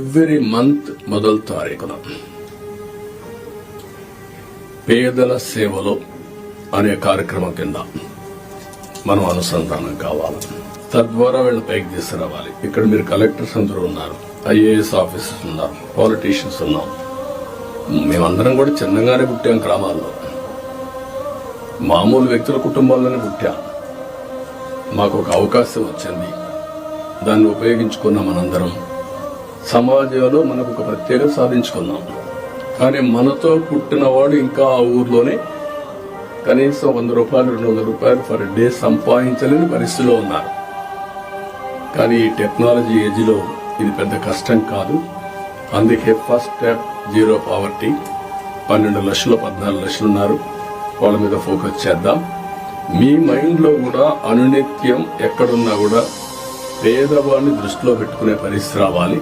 Every month మొదటి తారీఖున పేదల సేవలో అనే కార్యక్రమం కింద మనం అనుసంధానం కావాలి. తద్వారా వీళ్ళ పైకి తీసుకురావాలి. ఇక్కడ మీరు కలెక్టర్స్ అందరూ ఉన్నారు, ఐఏఎస్ ఆఫీసర్స్ ఉన్నారు, పాలిటీషియన్స్ ఉన్నాం. మేమందరం కూడా చిన్నగానే పుట్టాం, గ్రామాల్లో మామూలు వ్యక్తుల కుటుంబాల్లోనే పుట్టాం. మాకు ఒక అవకాశం వచ్చింది, దాన్ని ఉపయోగించుకున్న మనందరం సమాజంలో మనకు ఒక ప్రత్యేకత సాధించుకున్నాం. కానీ మనతో పుట్టినవాడు ఇంకా ఆ ఊర్లోనే కనీసం 100 రూపాయలు 200 రూపాయలు పర్ డే సంపాదించలేని పరిస్థితిలో ఉన్నారు. కానీ ఈ టెక్నాలజీ ఏజ్ లో ఇది పెద్ద కష్టం కాదు. అందుకే ఫస్ట్ స్టెప్ జీరో పావర్టీ. 12 లక్షలు 14 లక్షలు ఉన్నారు, వాళ్ళ మీద ఫోకస్ చేద్దాం. మీ మైండ్ లో కూడా అనునిత్యం ఎక్కడున్నా కూడా పేదవాడిని దృష్టిలో పెట్టుకునే పరిస్థితి రావాలి.